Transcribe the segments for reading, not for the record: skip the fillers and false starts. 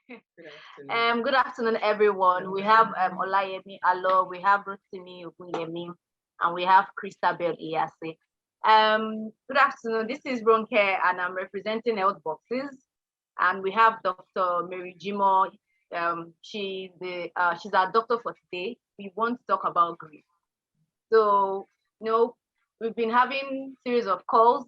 Good afternoon. Good afternoon, everyone. We have Olayemi Alo, we have Rotimi Ogunyemi, and we have Christabel Iyase. Good afternoon. This is Ronke, and I'm representing Healthboxes. And we have Dr. Mary Jimoh. She's our doctor for today. We want to talk about grief. So, we've been having series of calls,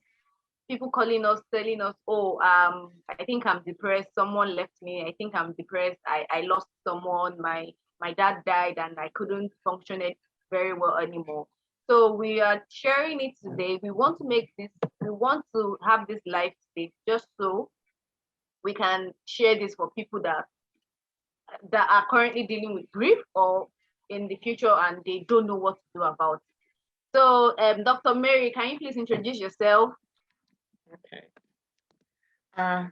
people calling us, telling us, oh, I think I'm depressed. Someone left me. I think I'm depressed. I lost someone. My dad died and I couldn't function it very well anymore. So we are sharing it today. We want to have this live today just so we can share this for people that are currently dealing with grief or in the future and they don't know what to do about it. So, Dr. Mary, can you please introduce yourself? Okay.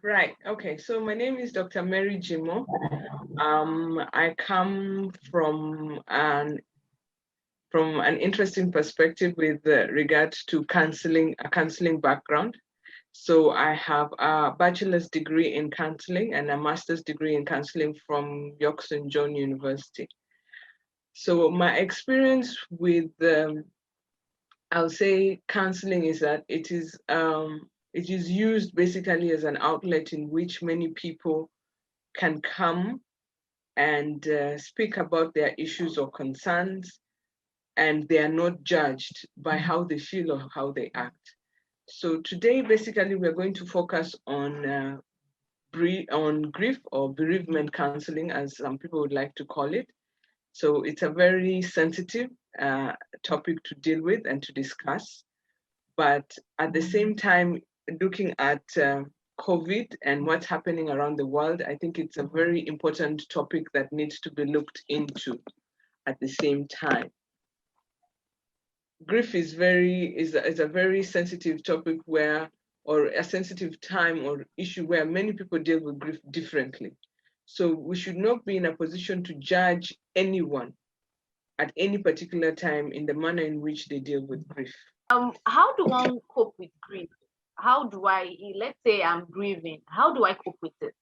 Right. Okay. So my name is Dr. Mary Jimoh. I come from an interesting perspective with regard to a counseling background. So I have a bachelor's degree in counseling and a master's degree in counseling from York St. John University. So my experience with I'll say counseling is that it is used basically as an outlet in which many people can come and speak about their issues or concerns, and they are not judged by how they feel or how they act. So today, basically, we're going to focus on grief or bereavement counseling, as some people would like to call it. So it's a very sensitive topic to deal with and to discuss. But at the same time, looking at COVID and what's happening around the world, I think it's a very important topic that needs to be looked into at the same time. Grief is a very sensitive topic or a sensitive time or issue where many people deal with grief differently. So we should not be in a position to judge anyone at any particular time in the manner in which they deal with grief. How do one cope with grief? Let's say I'm grieving, how do I cope with it?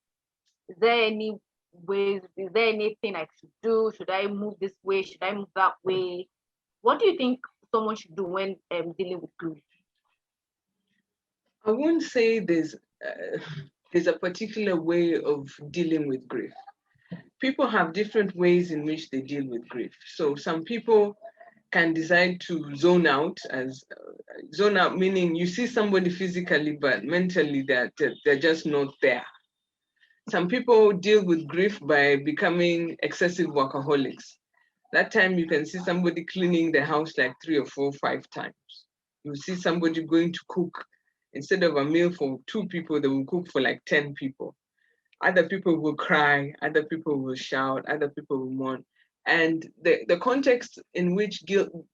Is there any ways, is there anything I should do? Should I move this way? Should I move that way? What do you think someone should do when dealing with grief? I won't say there's a particular way of dealing with grief. People have different ways in which they deal with grief. So some people can decide to zone out meaning you see somebody physically, but mentally they're just not there. Some people deal with grief by becoming excessive workaholics. That time you can see somebody cleaning the house like 3 or 4, 5 times. You see somebody going to cook. Instead of a meal for 2 people, they will cook for like 10 people. Other people will cry, other people will shout, other people will mourn. And the context in which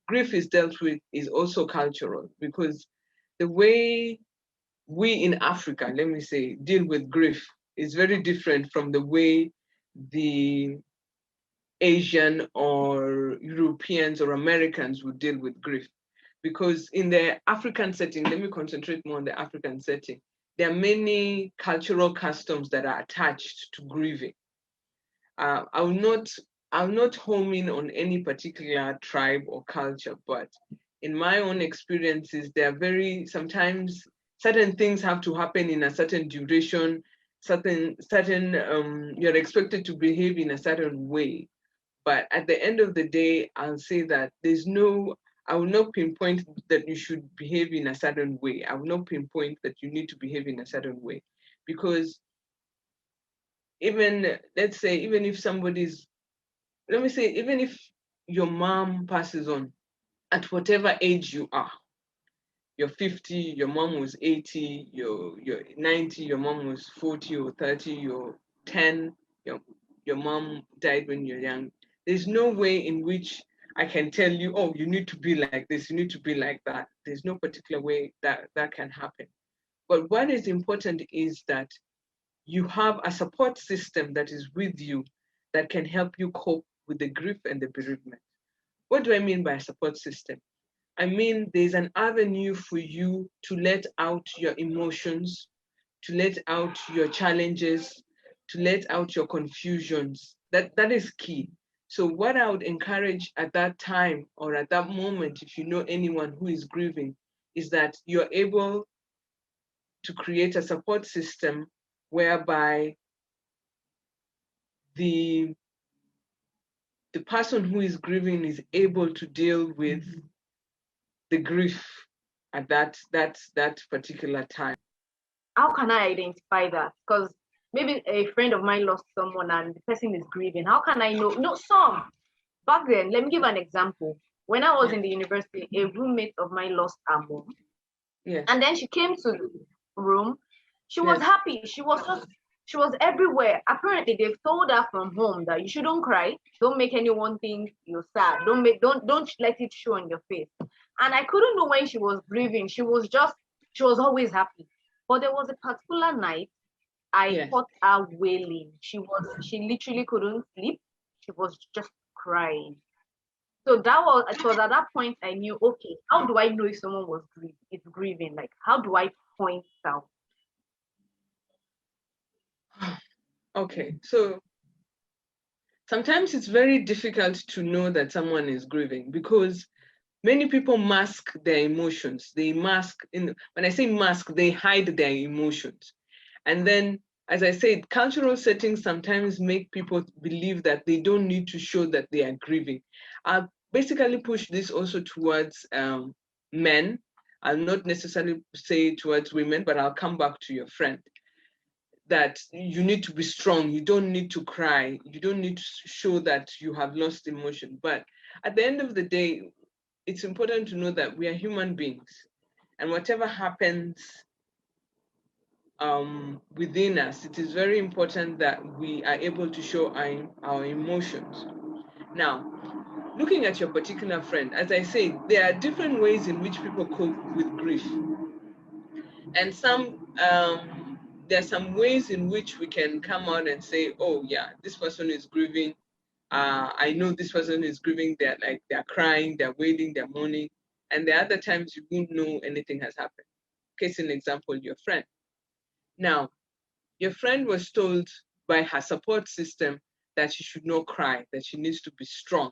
grief is dealt with is also cultural, because the way we in Africa, let me say, deal with grief is very different from the way the Asian or Europeans or Americans would deal with grief. Because in the African setting, let me concentrate more on the African setting, there are many cultural customs that are attached to grieving. I'll not home in on any particular tribe or culture, but in my own experiences, there are sometimes certain things have to happen in a certain duration, you're expected to behave in a certain way. But at the end of the day, I'll say that I will not pinpoint that you should behave in a certain way. I will not pinpoint that you need to behave in a certain way. Because let's say, even if your mom passes on at whatever age you are, you're 50, your mom was 80, you're 90, your mom was 40 or 30, you're 10, your mom died when you're young. There's no way in which I can tell you, oh, you need to be like this, you need to be like that. There's no particular way that can happen. But what is important is that you have a support system that is with you that can help you cope with the grief and the bereavement. What do I mean by a support system? I mean, there's an avenue for you to let out your emotions, to let out your challenges, to let out your confusions. That is key. So what I would encourage at that time or at that moment, if you know anyone who is grieving, is that you're able to create a support system whereby the person who is grieving is able to deal with the grief at that particular time. How can I identify that? Because maybe a friend of mine lost someone and the person is grieving. How can I know? No, some. Back then, let me give an example. When I was in the university, a roommate of mine lost her mom. Yes. And then she came to the room. She was Yes. happy. She was everywhere. Apparently, they've told her from home that you shouldn't cry. Don't make anyone think you're sad. Don't let it show on your face. And I couldn't know when she was grieving. She was always happy. But there was a particular night I caught her wailing. She literally couldn't sleep. She was just crying. So it was at that point I knew, okay, how do I know if someone is grieving? Like, how do I point out? Okay, so sometimes it's very difficult to know that someone is grieving because many people mask their emotions. They mask, when I say mask, they hide their emotions. And then, as I said, cultural settings sometimes make people believe that they don't need to show that they are grieving. I'll basically push this also towards men. I'll not necessarily say towards women, but I'll come back to your friend. That you need to be strong, you don't need to cry, you don't need to show that you have lost emotion. But at the end of the day, it's important to know that we are human beings, and whatever happens within us, it is very important that we are able to show our emotions. Now, looking at your particular friend, as I say, there are different ways in which people cope with grief. And there are some ways in which we can come out and say, oh yeah, this person is grieving. I know this person is grieving. They're crying, they're wailing, they're mourning. And there are other times you won't know anything has happened. Case in example, your friend. Now, your friend was told by her support system that she should not cry, that she needs to be strong.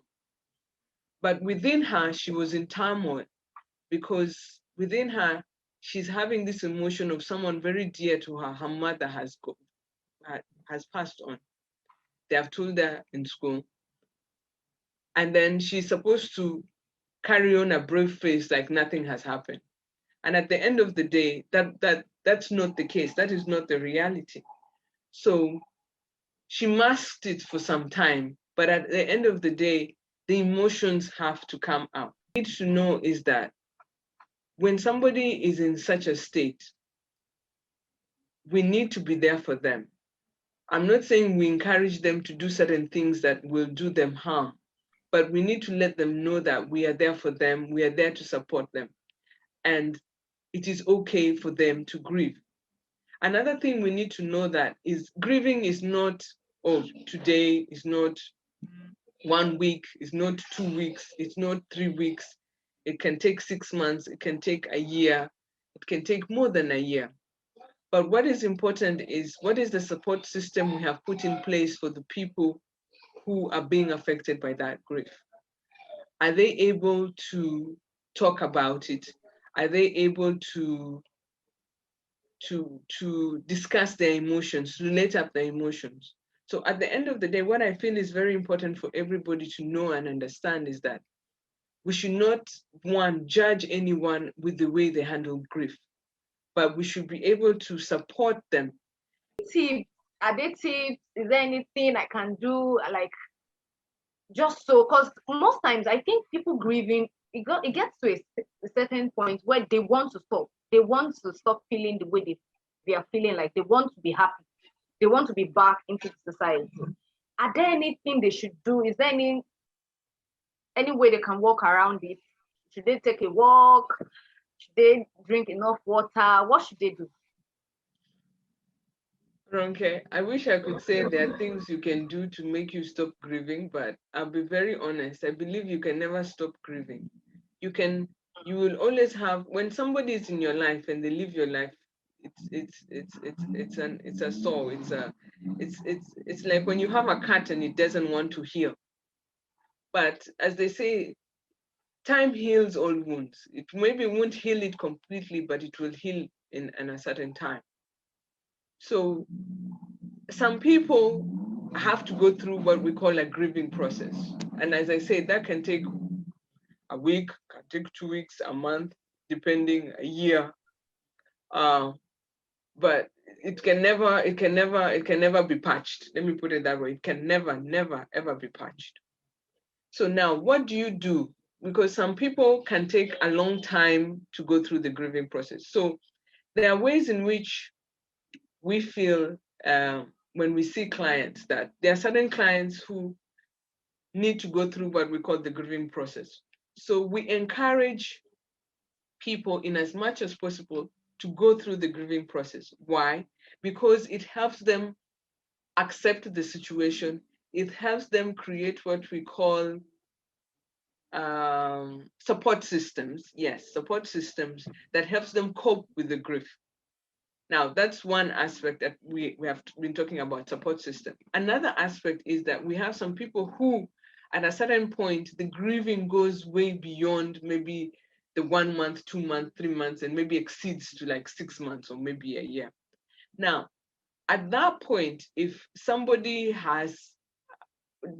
But within her, she was in turmoil because within her, she's having this emotion of someone very dear to her. Her mother has passed on. They have told her in school. And then she's supposed to carry on a brave face like nothing has happened. And at the end of the day, that's not the case. That is not the reality. So she masked it for some time, but at the end of the day, the emotions have to come out. What you need to know is that when somebody is in such a state, we need to be there for them. I'm not saying we encourage them to do certain things that will do them harm, but we need to let them know that we are there for them, we are there to support them, and it is okay for them to grieve. Another thing we need to know that is grieving is not, oh, today is not 1 week, it's not 2 weeks, it's not 3 weeks. It can take 6 months, it can take a year, it can take more than a year. But what is important is what is the support system we have put in place for the people who are being affected by that grief? Are they able to talk about it? Are they able to discuss their emotions, to let up their emotions? So at the end of the day, what I feel is very important for everybody to know and understand is that we should not, one, judge anyone with the way they handle grief, but we should be able to support them. Are there tips? Is there anything I can do? Like, just so, because most times I think people grieving, it gets to a certain point where they want to stop. They want to stop feeling the way they are feeling, like they want to be happy. They want to be back into society. Are there anything they should do? Is there any way they can walk around it? Should they take a walk? Should they drink enough water? What should they do? Ronke, I wish I could say there are things you can do to make you stop grieving, but I'll be very honest. I believe you can never stop grieving. You will always have, when somebody is in your life and they live your life, it's a sore. It's like when you have a cut and it doesn't want to heal. But as they say, time heals all wounds. It maybe won't heal it completely, but it will heal in a certain time. So some people have to go through what we call a grieving process. And as I say, that can take a week, can take 2 weeks, a month, depending, a year. But it can never be patched. Let me put it that way. It can never, ever be patched. So now what do you do? Because some people can take a long time to go through the grieving process. So there are ways in which we feel when we see clients that there are certain clients who need to go through what we call the grieving process. So we encourage people in as much as possible to go through the grieving process. Why? Because it helps them accept the situation. It helps them create what we call support systems. Yes, support systems that helps them cope with the grief. Now, that's one aspect that we have been talking about, support system. Another aspect is that we have some people who, at a certain point, the grieving goes way beyond maybe the 1 month, 2 months, 3 months, and maybe exceeds to like 6 months or maybe a year. Now, at that point, if somebody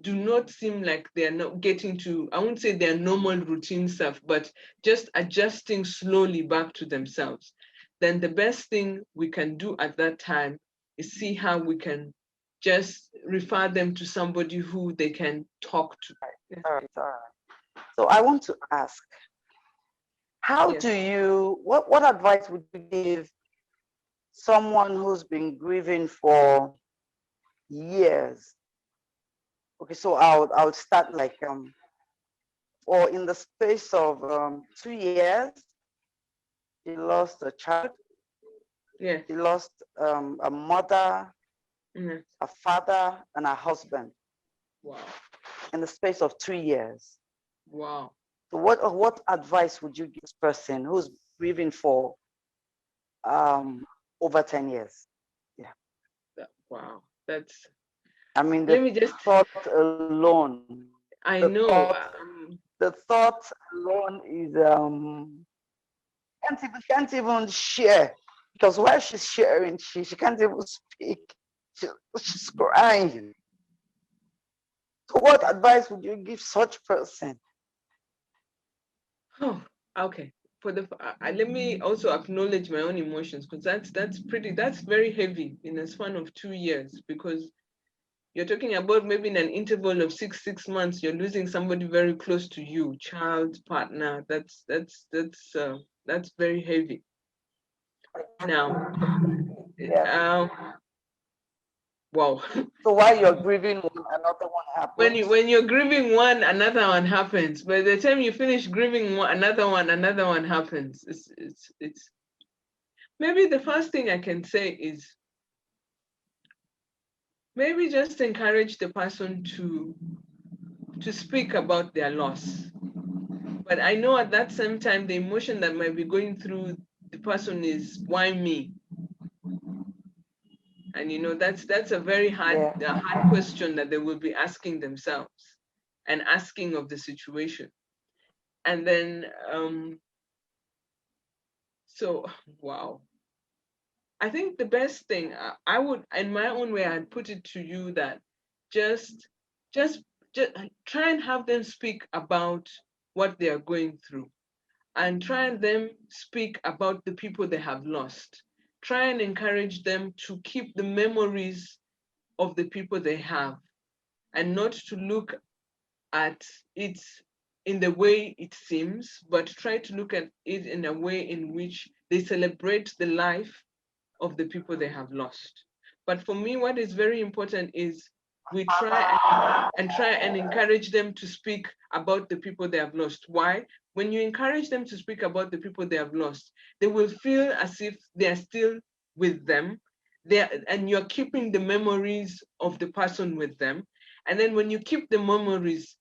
do not seem like they're not getting to, I won't say their normal routine stuff, but just adjusting slowly back to themselves, then the best thing we can do at that time is see how we can just refer them to somebody who they can talk to. All right. So I want to ask, how Yes. do you, what advice would you give someone who's been grieving for years? Okay, so I'll start like, or in the space of 2 years, she lost a child. Yes. She lost a mother, Mhm. a father, and a husband Wow. in the space of 2 years. Wow. So what advice would you give this person who's grieving for over 10 years? Yeah. Wow. That's, I mean, let me just, thought alone, I the know. thought alone is can't even share, because while she's sharing, she can't even speak. She's crying. So what advice would you give such person? Oh, okay. For the let me also acknowledge my own emotions, because that's very heavy in a span of 2 years, because you're talking about maybe in an interval of six months, you're losing somebody very close to you, child, partner. That's very heavy. Now, Yeah. wow. So while you're grieving, another one happens. When you're grieving one, another one happens. By the time you finish grieving one, another one happens. It's maybe the first thing I can say is maybe just encourage the person to speak about their loss. But I know at that same time, the emotion that might be going through the person is, why me? And that's a very hard question that they will be asking themselves and asking of the situation. And then so wow. I think the best thing I would, in my own way, I'd put it to you that just just just try and have them speak about what they are going through, and try and them speak about the people they have lost. Try and encourage them to keep the memories of the people they have, and not to look at it in the way it seems, but try to look at it in a way in which they celebrate the life of the people they have lost. But for me, what is very important is we try and encourage them to speak about the people they have lost. Why? When you encourage them to speak about the people they have lost, they will feel as if they're still with them. And you're keeping the memories of the person with them. And then when you keep the memories,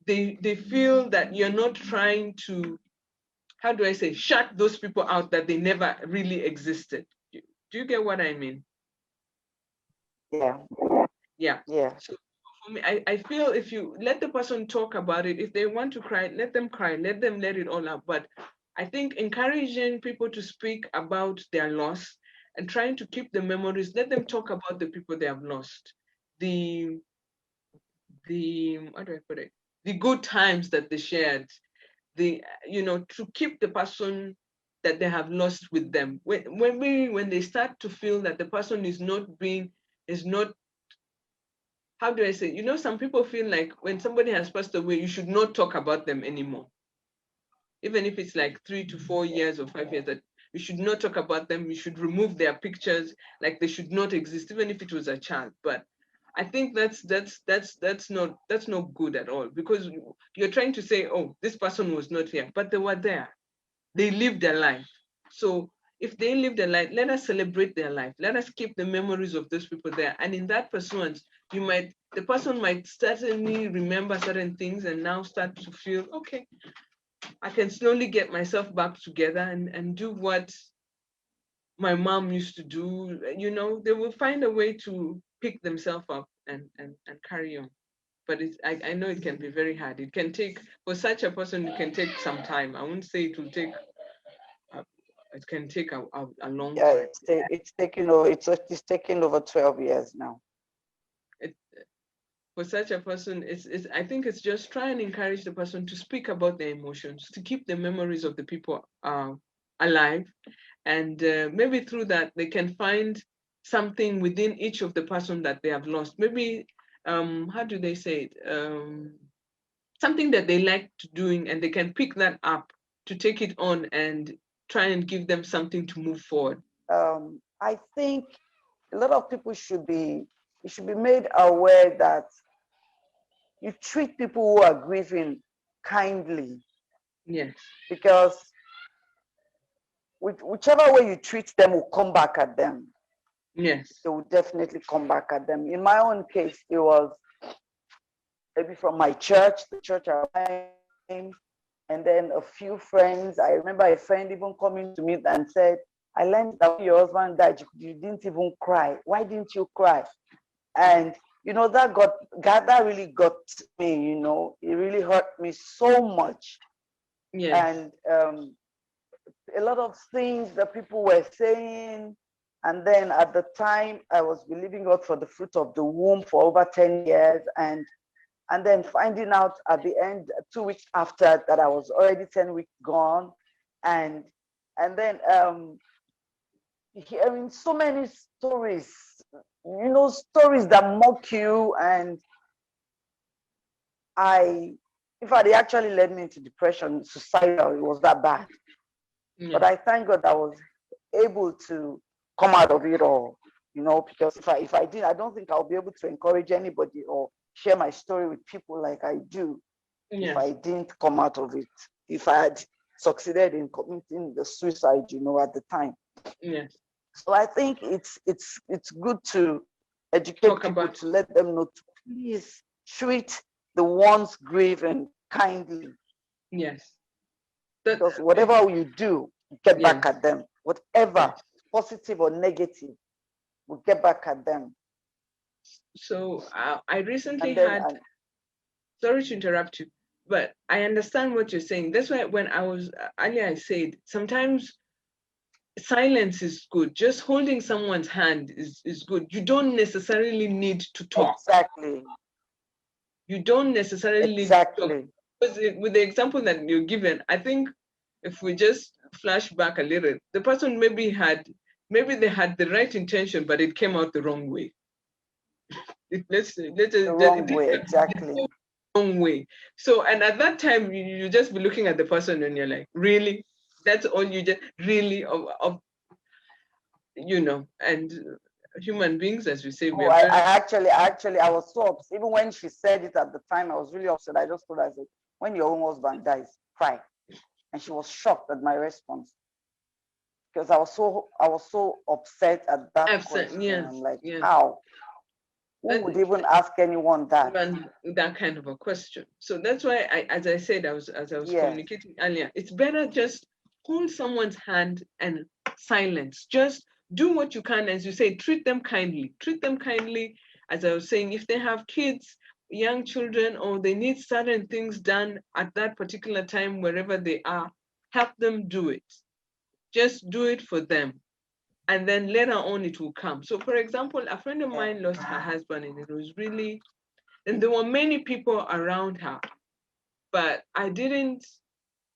they feel that you're not trying to, how do I say, shut those people out, that they never really existed. Do you get what I mean? Yeah. Yeah. Yeah. So for me, I feel if you let the person talk about it, if they want to cry, let them cry, let them let it all out. But I think encouraging people to speak about their loss and trying to keep the memories, let them talk about the people they have lost. The how do I put it? The good times that they shared, to keep the person that they have lost with them. When they start to feel that the person is not, how do I say, some people feel like when somebody has passed away, you should not talk about them anymore. Even if it's like 3 to 4 years or 5 years, that you should not talk about them. You should remove their pictures, like they should not exist, even if it was a child. But I think that's not good at all, because you're trying to say, oh, this person was not here, but they were there. They lived their life. So if they lived their life, let us celebrate their life. Let us keep the memories of those people there. And in that pursuance, the person might certainly remember certain things and now start to feel, okay, I can slowly get myself back together and do what my mom used to do. They will find a way to pick themselves up and carry on. But I know it can be very hard. It can take, for such a person, it can take some time. I won't say it will take, uh, it can take a long Yeah, time. it's taking over 12 years now. It, for such a person, I think it's just try and encourage the person to speak about their emotions, to keep the memories of the people alive. And maybe through that, they can find something within each of the person that they have lost. Maybe, how do they say it? Something that they like to doing, and they can pick that up to take it on and try and give them something to move forward. I think a lot of people should be made aware that you treat people who are grieving kindly, Yes. because whichever way you treat them will come back at them. Yes. They will definitely come back at them. In my own case, it was maybe from my church, the church I went, and then a few friends. I remember a friend even coming to me and said, I learned that when your husband died, you didn't even cry. Why didn't you cry? And that really got me, it really hurt me so much. Yes. And a lot of things that people were saying. And then at the time, I was believing God for the fruit of the womb for over 10 years. And then finding out at the end, 2 weeks after, that I was already 10 weeks gone. And then hearing so many stories, stories that mock you. And they actually led me into depression, suicidal. It was that bad. Yes. But I thank God I was able to come out of it all, because if I didn't, I don't think I'll be able to encourage anybody or share my story with people like I do. Yes. If I didn't come out of it, if I had succeeded in committing the suicide, at the time. Yes. So I think it's good to educate Talk people, about to let them know to please treat the ones grieving kindly. yes. Because whatever you do, get back Yes. at them. Whatever, Yes. positive or negative, will get back at them. So I recently And then, had, sorry to interrupt you, but I understand what you're saying. That's why when I was earlier, I said sometimes silence is good. Just holding someone's hand is good. You don't necessarily need to talk. exactly. You don't necessarily need to talk. Exactly. Because with the example that you're given, I think if we just flash back a little, the person maybe they had the right intention, but it came out the wrong way. Let's The wrong way, exactly. wrong way. So, and at that time, you just be looking at the person and you're like, really? That's all you just really and human beings, as we say, we Oh, are very. I was so upset. Even when she said it at the time, I was really upset. I just told her, I said, when your own husband dies, cry. And she was shocked at my response, because I was so upset at that Absent, question. yes, I'm like, yes. how? Who would even ask anyone that? That kind of a question. So that's why as I said, as I was Yes. communicating earlier, it's better just hold someone's hand and silence. Just do what you can, as you say, treat them kindly. Treat them kindly, as I was saying, if they have kids, young children, or they need certain things done at that particular time, wherever they are, help them do it. Just do it for them. And then later on it will come. So for example, a friend of mine lost her husband, and it was really, and there were many people around her, but I didn't,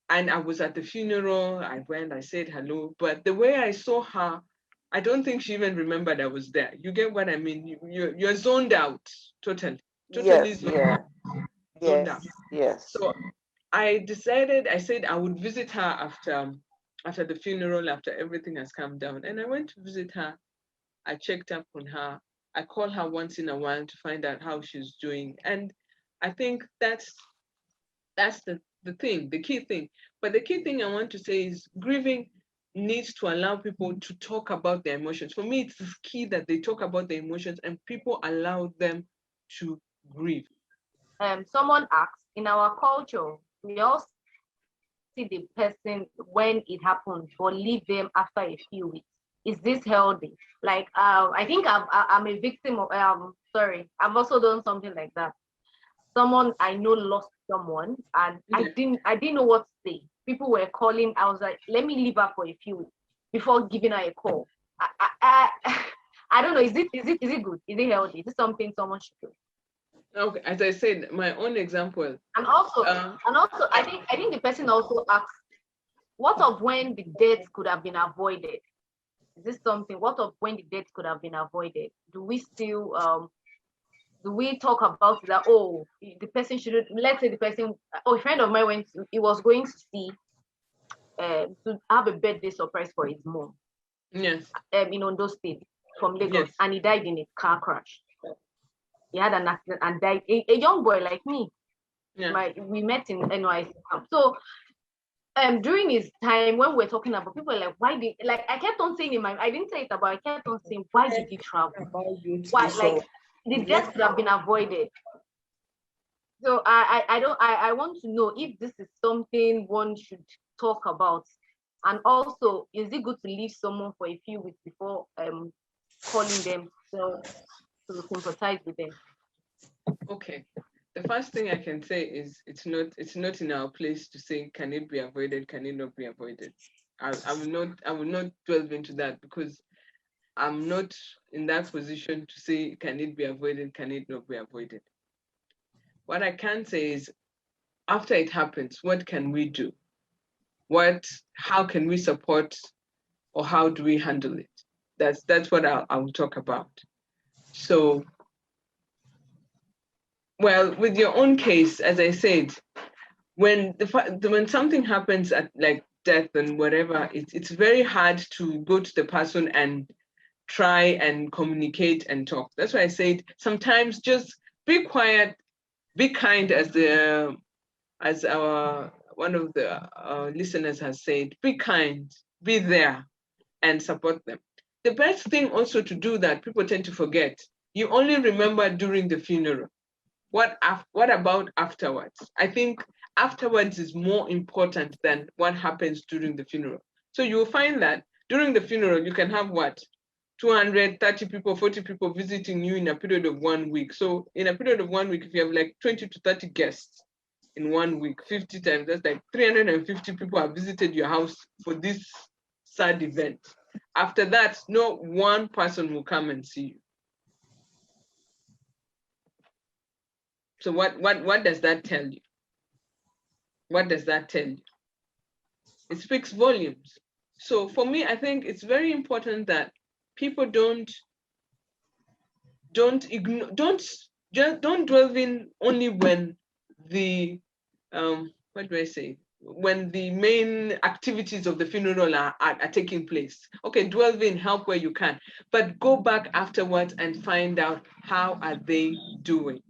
and I was at the funeral, I went, I said hello, but the way I saw her, I don't think she even remembered I was there. You get what I mean? You're zoned out, totally Yes, zoned yeah. out. Zoned out. Yes, yes. So I decided, I said I would visit her after the funeral, after everything has come down. And I went to visit her. I checked up on her. I call her once in a while to find out how she's doing. And I think that's the thing, the key thing. But the key thing I want to say is grieving needs to allow people to talk about their emotions. For me, it's key that they talk about their emotions and people allow them to grieve. Someone asked, in our culture, we all see the person when it happens, but leave them after a few weeks. Is this healthy? Like, I think I'm a victim of, sorry, I've also done something like that. Someone I know lost someone, and Yeah. I didn't know what to say. People were calling. I was like, let me leave her for a few weeks before giving her a call. I don't know. Is it good? Is it healthy? Is it something someone should do? Okay, as I said, my own example. And also, I think the person also asked, what of when the death could have been avoided? Is this something? What of when the death could have been avoided? Do we still do we talk about that? Oh, the person shouldn't. Let's say the person. Oh, a friend of mine he was going to see to have a birthday surprise for his mom. Yes. In Ondo State from Lagos, Yes. and he died in a car crash. He had an accident and died. A young boy like me. Yeah. We met in NYC. So during his time when we were talking about, people were like, why did, like, I kept on saying in my, I didn't say it about, I kept on saying, why did he travel? Why, like, the death could have been avoided. So I want to know if this is something one should talk about, and also, is it good to leave someone for a few weeks before calling them to sympathize with them? Okay. The first thing I can say is it's not in our place to say, can it be avoided, can it not be avoided? I will not delve into that, because I'm not in that position to say, can it be avoided, can it not be avoided? What I can say is, after it happens, what can we do? How can we support, or how do we handle it? That's what I'll talk about. So, well, with your own case, as I said, when something happens at like death and whatever, it's very hard to go to the person and try and communicate and talk. That's why I said sometimes just be quiet, be kind, as our one of the listeners has said, be kind, be there, and support them. The best thing also to do that people tend to forget, you only remember during the funeral. What about afterwards? I think afterwards is more important than what happens during the funeral. So you will find that during the funeral, you can have what? 230 people, 40 people visiting you in a period of 1 week. So in a period of 1 week, if you have like 20 to 30 guests in 1 week, 50 times, that's like 350 people have visited your house for this sad event. After that, no one person will come and see you. So what does that tell you? What does that tell you? It speaks volumes. So for me, I think it's very important that people don't ignore, don't dwell in only when the what do I say? When the main activities of the funeral are taking place. Okay, dwell in, help where you can, but go back afterwards and find out how are they doing.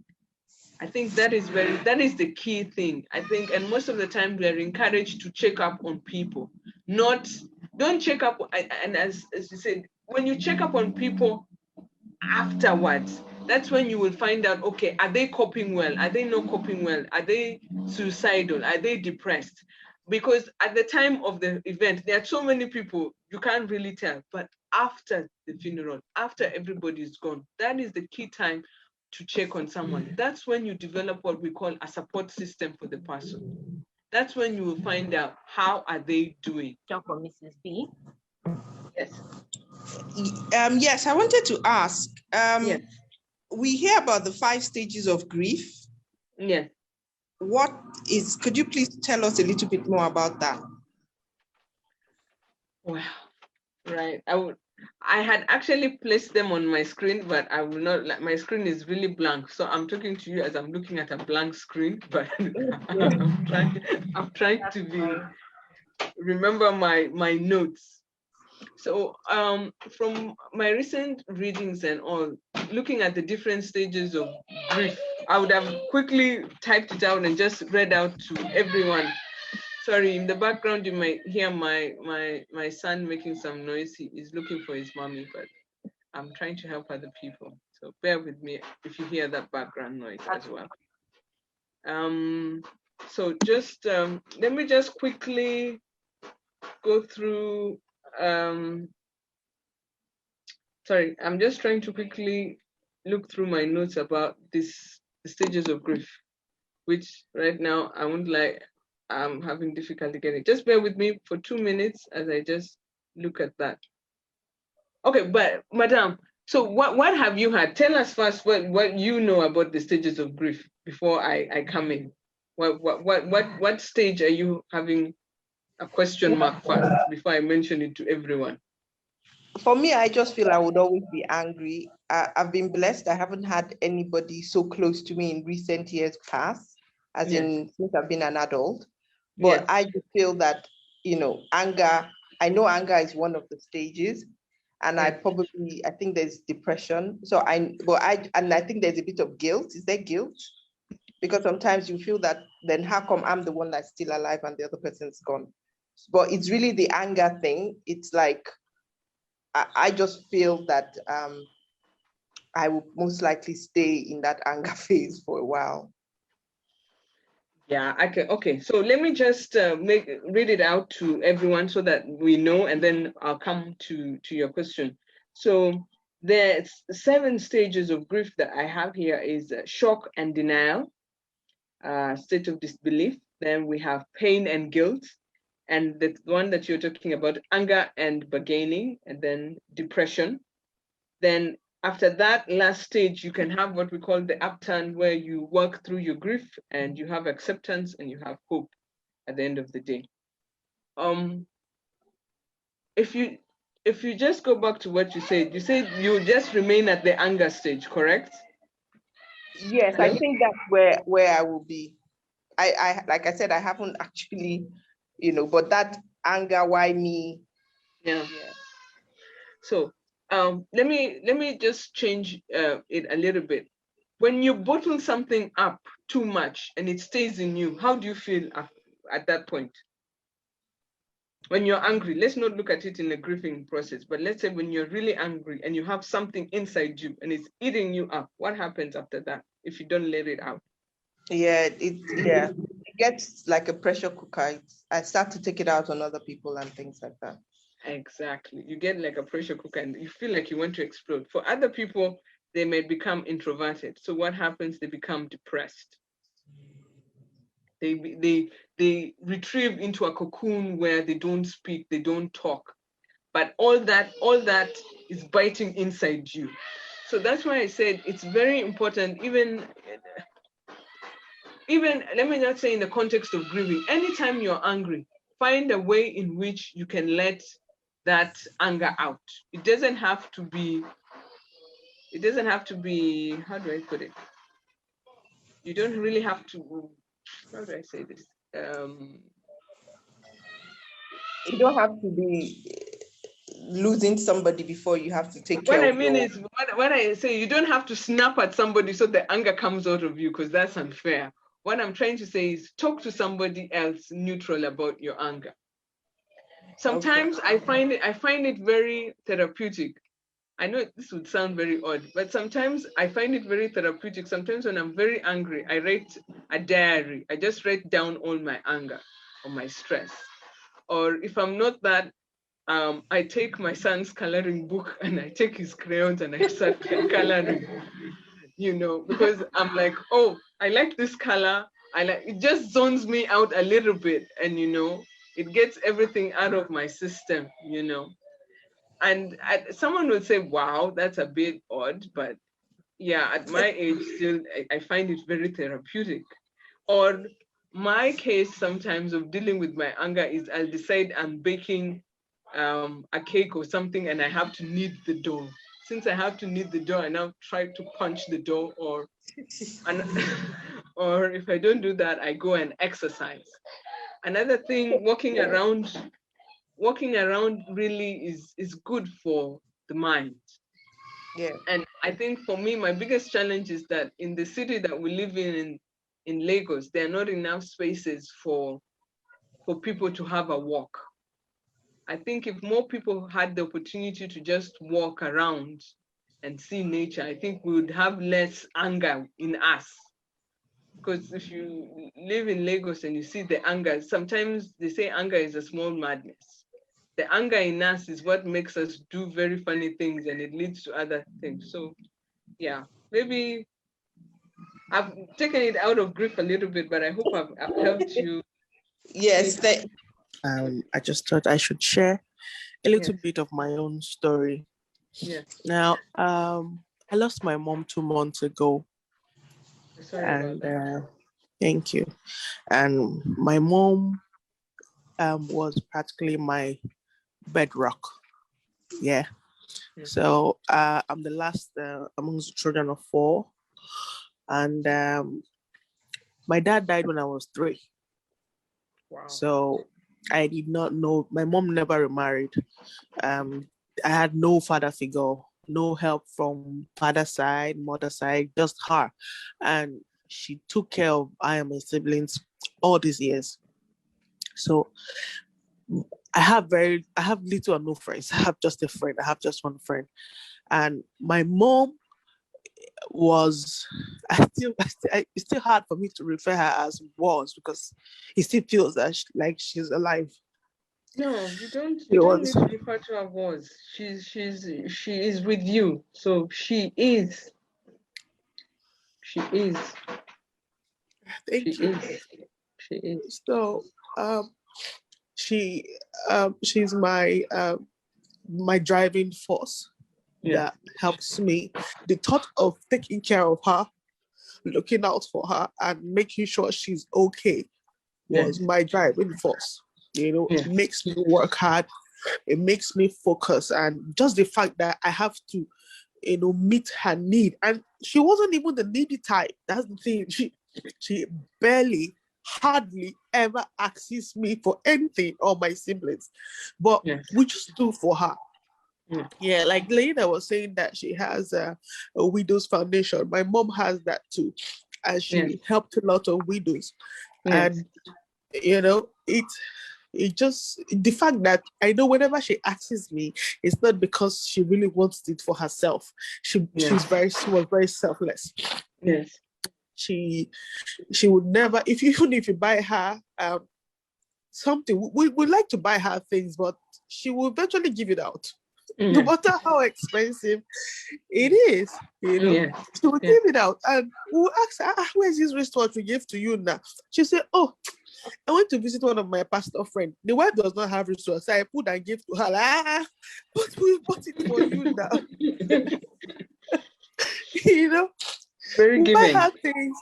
I think that is the key thing. I think, and most of the time we are encouraged to check up on people, don't check up. And as you said, when you check up on people afterwards, that's when you will find out, okay, are they coping well? Are they not coping well? Are they suicidal? Are they depressed? Because at the time of the event, there are so many people, you can't really tell. But after the funeral, after everybody's gone. That is the key time to check on someone. That's when you develop what we call a support system for the person. That's when you will find out how are they doing. For Mrs. B. Yes. Yes, I wanted to ask. Yes. We hear about the 5 stages of grief. Yes. Could you please tell us a little bit more about that? Wow. Right. I had actually placed them on my screen, but I will not. Like, my screen is really blank, so I'm talking to you as I'm looking at a blank screen. But I'm trying to remember my notes. So from my recent readings and all, looking at the different stages of grief, I would have quickly typed it out and just read out to everyone. Sorry, in the background you might hear my son making some noise. He is looking for his mommy, but I'm trying to help other people. So bear with me if you hear that background noise as well. So just let me just quickly go through. Sorry, I'm just trying to quickly look through my notes about the stages of grief, which right now I won't lie, I'm having difficulty getting. Just bear with me for 2 minutes as I just look at that. Okay, but Madam, so what have you had? Tell us first what you know about the stages of grief before I come in. What stage are you having a question mark first before I mention it to everyone? For me, I just feel I would always be angry. I've been blessed. I haven't had anybody so close to me in recent years past, as in since I've been an adult. But I just feel that, anger, I know anger is one of the stages. And I think there's depression. I think there's a bit of guilt. Is there guilt? Because sometimes you feel that, then how come I'm the one that's still alive and the other person's gone? But it's really the anger thing. It's like, I just feel that I will most likely stay in that anger phase for a while. Yeah, okay. So let me just read it out to everyone so that we know, and then I'll come to your question. So there's 7 stages of grief that I have here is shock and denial, state of disbelief. Then we have pain and guilt, and the one that you're talking about, anger and bargaining, and then depression. Then after that last stage, you can have what we call the upturn, where you work through your grief and you have acceptance and you have hope at the end of the day. If you just go back to what you said you just remain at the anger stage, correct? Yes, hello? I think that's where I will be. I like I said, I haven't actually, but that anger, why me? Yeah. So let me just change it a little bit. When you bottle something up too much and it stays in you, how do you feel at that point? When you're angry, let's not look at it in a grieving process, but let's say when you're really angry and you have something inside you and it's eating you up, what happens after that if you don't let it out? Yeah, it gets like a pressure cooker. I start to take it out on other people and things like that. Exactly. You get like a pressure cooker and you feel like you want to explode. For other people, they may become introverted. So what happens? They become depressed. They retrieve into a cocoon where they don't speak, they don't talk. But all that is biting inside you. So that's why I said it's very important, even let me not say in the context of grieving, anytime you're angry, find a way in which you can let that anger out. It doesn't have to be, how do I put it? You don't really have to, how do I say this? You don't have to be losing somebody before you have to take care of. What I mean is, when I say you don't have to snap at somebody so the anger comes out of you, because that's unfair. What I'm trying to say is talk to somebody else neutral about your anger. Sometimes I find it very therapeutic. I know this would sound very odd, but sometimes I find it very therapeutic. Sometimes when I'm very angry, I write a diary. I just write down all my anger or my stress. Or if I'm not that I take my son's coloring book and I take his crayons and I start coloring, because I'm like, oh, I like this color. It just zones me out a little bit, and it gets everything out of my system. And someone would say, wow, that's a bit odd, but yeah, at my age still, I find it very therapeutic. Or my case sometimes of dealing with my anger is I'll decide I'm baking a cake or something and I have to knead the dough. Since I have to knead the dough, I now try to punch the dough, or if I don't do that, I go and exercise. Another thing, walking around really is good for the mind. Yeah. And I think for me, my biggest challenge is that in the city that we live in Lagos, there are not enough spaces for people to have a walk. I think if more people had the opportunity to just walk around and see nature, I think we would have less anger in us. Because if you live in Lagos and you see the anger, sometimes they say anger is a small madness. The anger in us is what makes us do very funny things, and it leads to other things. So yeah, maybe I've taken it out of grief a little bit, but I hope I've helped you. Yes. I just thought I should share a little Yes. bit of my own story. Yes. Now, I lost my mom 2 months ago. Sorry about that. Thank you. And my mom was practically my bedrock. Yeah. So I'm the last amongst the children of 4. And my dad died when I was 3. Wow. So I did not know. My mom never remarried. I had no father figure, no help from father's side, mother's side, just her. And she took care of I and my siblings all these years. So I have little or no friends. I have just a friend. I have just one friend. And my mom it's still hard for me to refer her as was, because it still feels that like she's alive. No, you don't need to refer to her was. She is with you. So she is. Thank you. She is. So she's my driving force that helps me. The thought of taking care of her, looking out for her, and making sure she's okay was my driving force. It makes me work hard. It makes me focus, and just the fact that I have to, meet her need. And she wasn't even the needy type. That's the thing. She hardly ever asks me for anything, or my siblings, but we just do for her. Yeah, like Lena was saying that she has a widows foundation. My mom has that too, and she helped a lot of widows. And it just, the fact that I know whenever she asks me, it's not because she really wants it for herself. She was very selfless. Yes. She would never, even if you buy her something, we would like to buy her things, but she will eventually give it out. No matter how expensive it is, she will give it out. And we'll ask her, where's this wristwatch we gave to you now? She said, oh, I went to visit one of my pastor friends. The wife does not have wristwatch, so I put and gave to her. But we bought it for you now. Very giving. Buy her things.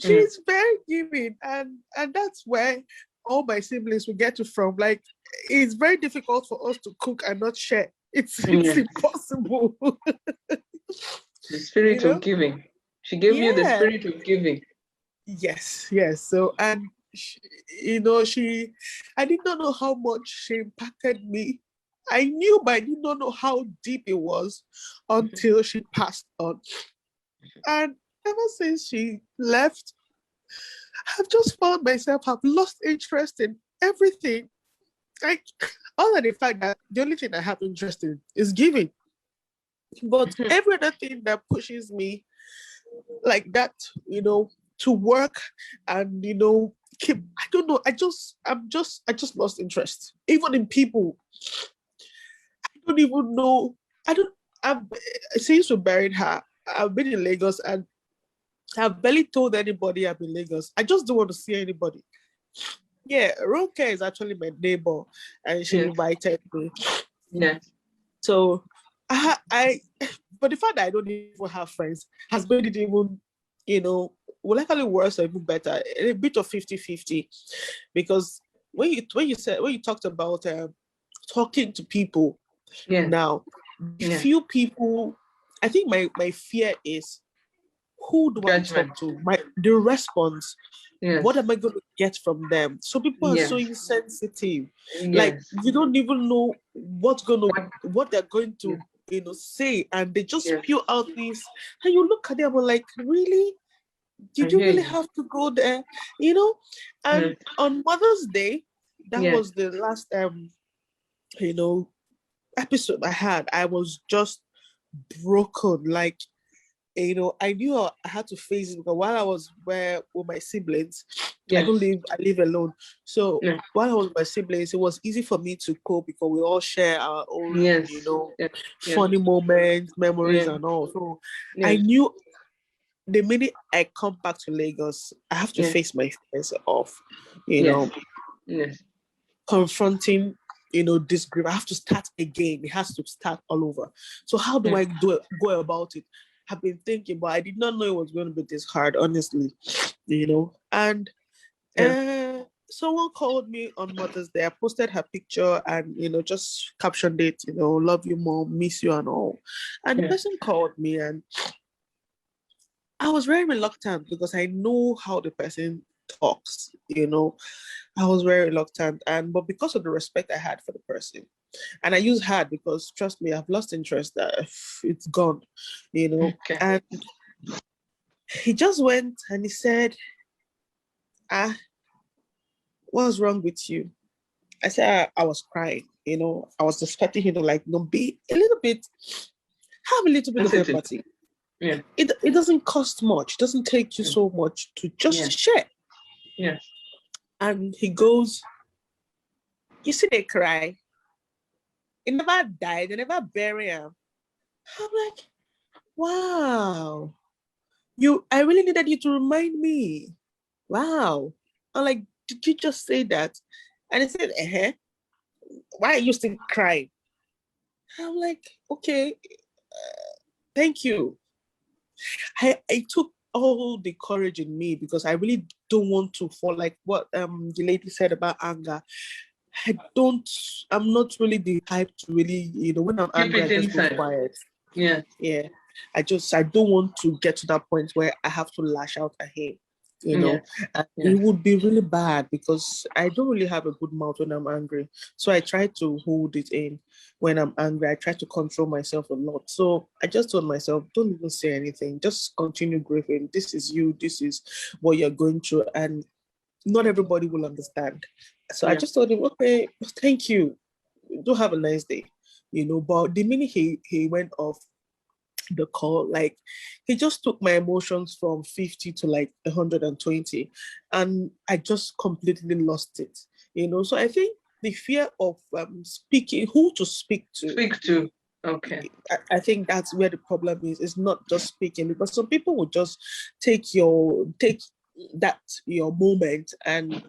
She's very giving, and that's where all my siblings will get it from. Like, it's very difficult for us to cook and not share. It's impossible. The spirit of giving. She gave you the spirit of giving. Yes. So, and I did not know how much she impacted me. I knew, but I did not know how deep it was until she passed on. And ever since she left, I've just found myself, I've lost interest in everything. Like, other than the fact that the only thing I have interest in is giving. But every other thing that pushes me like that, to work and, keep, I don't know, I just lost interest. Even in people. don't even know. Since we buried her, I've been in Lagos and I've barely told anybody I'm in Lagos. I just don't want to see anybody. Yeah, Ronke is actually my neighbor, and she invited me. Yeah. So, but the fact that I don't even have friends has made it even, will likely worse or even better. A bit of 50-50, because when you talked about talking to people, now, few people. I think my fear is, who do Judgment. I talk to? The response. Yes. What am I going to get from them? So people are so insensitive. Like, you don't even know what they're going to say, and they just spew out these, and you look at them and like, really? Did you really have to go there? And on Mother's Day, that was the last episode I had. I was just broken. Like, I knew I had to face it, because while I was with my siblings, I live alone. So while I was with my siblings, it was easy for me to cope, because we all share our own, funny moments, memories, and all. So I knew the minute I come back to Lagos, I have to face my fears off, confronting, this grief. I have to start again. It has to start all over. So how do I go about it? I've been thinking, but I did not know it was going to be this hard, honestly, And someone called me on Mother's Day. I posted her picture and, just captioned it, love you, mom, miss you and all. And the person called me, and I was very reluctant, because I know how the person talks, I was very reluctant, but because of the respect I had for the person, and I use hard because, trust me, I've lost interest. It's gone, And he just went and he said, what's wrong with you? I said, I was crying, I was expecting him to be a little bit, have a little bit of empathy. Yeah. It doesn't cost much. It doesn't take you so much to just share. Yes. And he goes, you see, they cry. It never died. They never bury him. I'm like, wow. I really needed you to remind me. Wow. I'm like, did you just say that? And he said, why are you still crying? I'm like, okay, thank you. I took all the courage in me, because I really don't want to fall, like what the lady said about anger. I'm not really the type to really, when I'm angry, I just go quiet. Yeah. Yeah. I don't want to get to that point where I have to lash out at him, And it would be really bad, because I don't really have a good mouth when I'm angry. So I try to hold it in when I'm angry. I try to control myself a lot. So I just told myself, don't even say anything. Just continue grieving. This is you. This is what you're going through. And not everybody will understand. So I just told him, okay, thank you. Do have a nice day. But the minute he went off the call, like, he just took my emotions from 50 to 120, and I just completely lost it. So I think the fear of speaking, who to speak to. Okay. I think that's where the problem is. It's not just speaking, because some people will just take that your moment and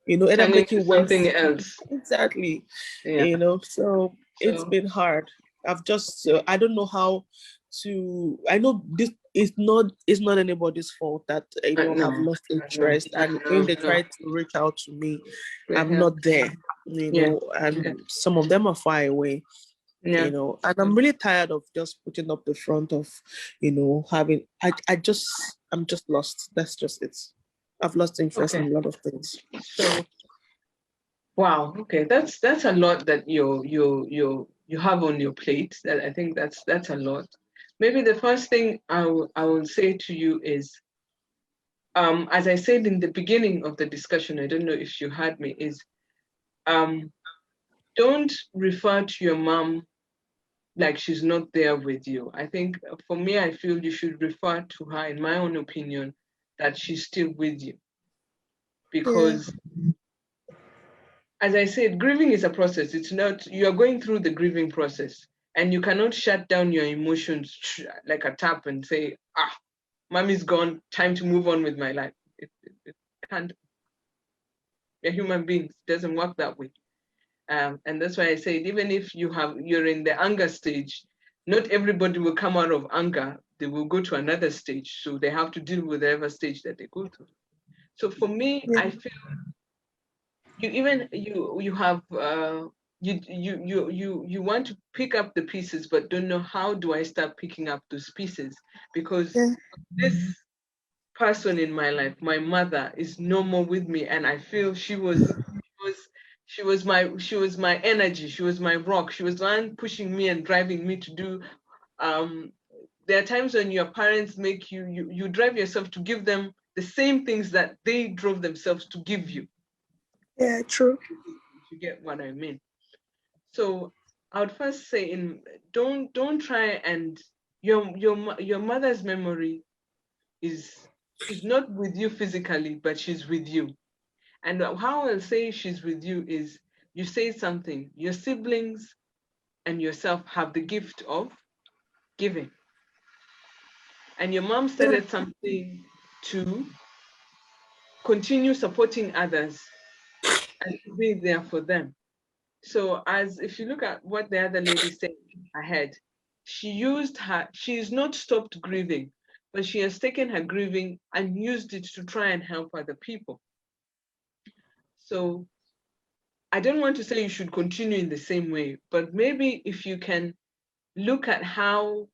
end up making something else. Exactly. So it's been hard. I've just I don't know how to. I know this is not anybody's fault that have lost interest, and when they try to reach out to me, I'm not there. And some of them are far away. And I'm really tired of just putting up the front of, having. I'm just lost. That's just it. I've lost interest in a lot of things. So, wow. Okay, that's a lot that you have on your plate. That I think that's a lot. Maybe the first thing I will say to you is, as I said in the beginning of the discussion, I don't know if you heard me, is don't refer to your mom like she's not there with you. I think for me, I feel you should refer to her, in my own opinion, that she's still with you. Because as I said, grieving is a process. It's not, you are going through the grieving process, and you cannot shut down your emotions like a tap and say, mommy's gone, time to move on with my life. It can't. We're human beings. It doesn't work that way. And that's why I said, even if you're in the anger stage, not everybody will come out of anger. They will go to another stage. So they have to deal with whatever stage that they go through. So for me, I feel you have you want to pick up the pieces, but don't know how do I start picking up those pieces, because this person in my life, my mother, is no more with me, and I feel she was my energy. She was my rock. She was the one pushing me and driving me to do. There are times when your parents make you drive yourself to give them the same things that they drove themselves to give you. Yeah, true. You get what I mean? So I would first say, don't try, and your mother's memory is not with you physically, but she's with you. And how I'll say she's with you is, you say something. Your siblings and yourself have the gift of giving. And your mom started something to continue supporting others and to be there for them. So if you look at what the other lady said ahead, she's not stopped grieving, but she has taken her grieving and used it to try and help other people. So I don't want to say you should continue in the same way, but maybe if you can look at how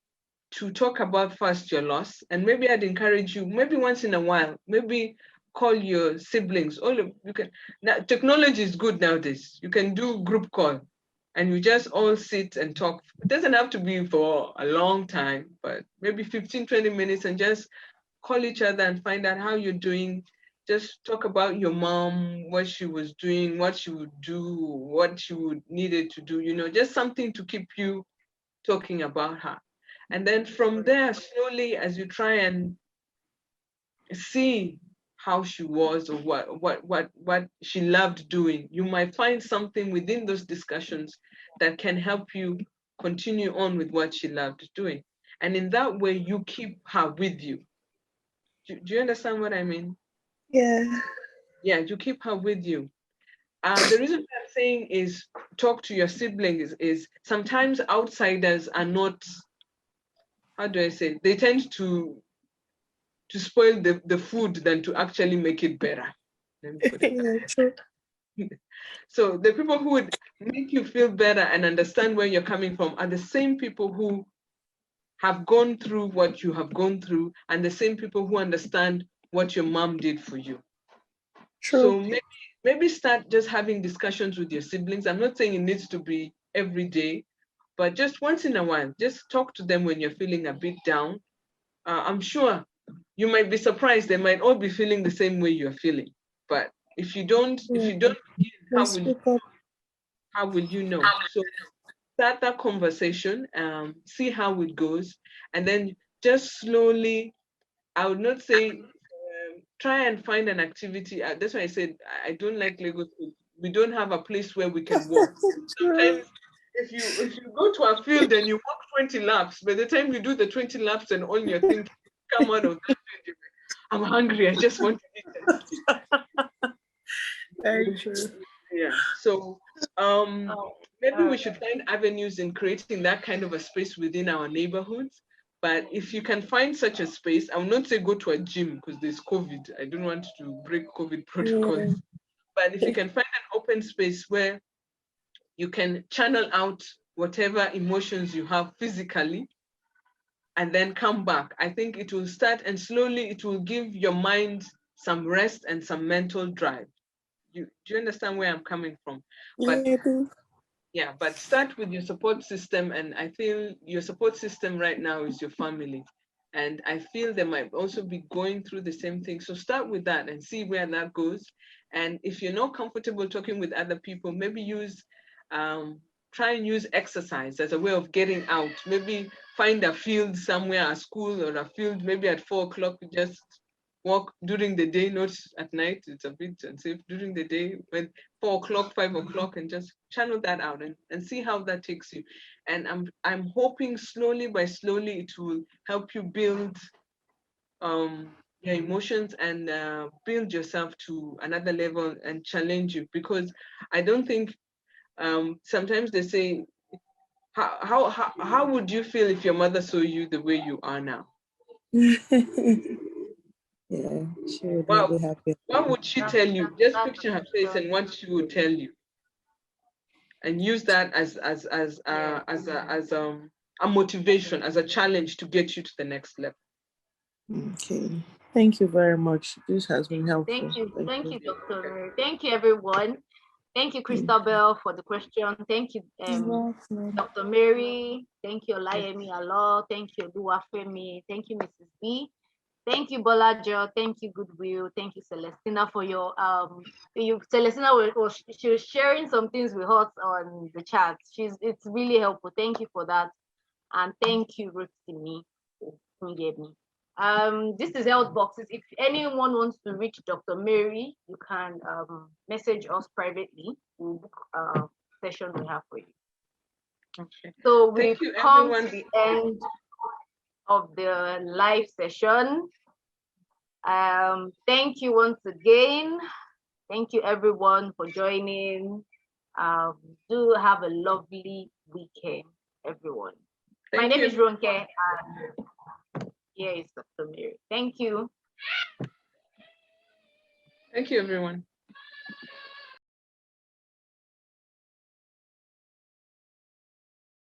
to talk about first your loss, and maybe I'd encourage you, maybe once in a while, maybe call your siblings. You can now. Technology is good nowadays. You can do group call, and you just all sit and talk. It doesn't have to be for a long time, but maybe 15, 20 minutes, and just call each other and find out how you're doing. Just talk about your mom, what she was doing, what she would do, what she would needed to do, just something to keep you talking about her. And then from there, slowly, as you try and see how she was, or what she loved doing, you might find something within those discussions that can help you continue on with what she loved doing. And in that way, you keep her with you. Do you understand what I mean? Yeah. Yeah, you keep her with you. The reason I'm saying is talk to your siblings is sometimes outsiders are not, how do I say, they tend to spoil the food than to actually make it better. Let me put it Yeah, true. So the people who would make you feel better and understand where you're coming from are the same people who have gone through what you have gone through, and the same people who understand what your mom did for you. True. So maybe start just having discussions with your siblings. I'm not saying it needs to be every day, but just once in a while, just talk to them when you're feeling a bit down. I'm sure you might be surprised, they might all be feeling the same way you're feeling. But if you don't begin, how will you know? So start that conversation, see how it goes, and then just slowly, I would not say try and find an activity. That's why I said I don't like Lego. We don't have a place where we can walk. Sometimes if you go to a field and you walk 20 laps, by the time you do the 20 laps and all you're thinking, come out of that field, I'm hungry, I just want to eat. Very true. Yeah. So maybe we should find avenues in creating that kind of a space within our neighborhoods. But if you can find such a space, I will not say go to a gym because there's COVID. I don't want to break COVID protocols. Yeah. But if you can find an open space where you can channel out whatever emotions you have physically and then come back, I think it will start, and slowly it will give your mind some rest and some mental drive. Do you understand where I'm coming from? But yeah, but start with your support system, and I feel your support system right now is your family. And I feel they might also be going through the same thing. So start with that and see where that goes. And if you're not comfortable talking with other people, maybe try and use exercise as a way of getting out. Maybe find a field somewhere, a school or a field, maybe at 4 o'clock, just walk during the day, not at night. It's a bit unsafe. During the day, when 4 o'clock, 5 o'clock, and just channel that out and see how that takes you. And I'm hoping slowly by slowly it will help you build your emotions and build yourself to another level and challenge you, because I don't think sometimes they say, how would you feel if your mother saw you the way you are now? Yeah, she would Well, be happy. what would she tell you? Just picture her face and what she would tell you, and use that as a motivation, as a challenge to get you to the next level. Okay. Thank you very much. This has been helpful. Thank you, Dr. Mary. Thank you, everyone. Thank you, Christabel, for the question. Thank you, Dr. Mary. Thank you, Olayemi Alo. Thank you, Oluwafemi. Thank you, Mrs. B. Thank you, Bolajo. Thank you, Goodwill. Thank you, Celestina, for your Celestina she was sharing some things with us on the chat. It's really helpful. Thank you for that, and thank you, Rotimi, who gave me. This is Healthboxes. If anyone wants to reach Dr. Mary, you can message us privately. We'll book a session we have for you. Okay. So we've come to the end of the live session. Thank you once again. Thank you everyone for joining. Do have a lovely weekend, everyone. My name is Ronke, and here is Dr. Mary. Thank you. Thank you, everyone.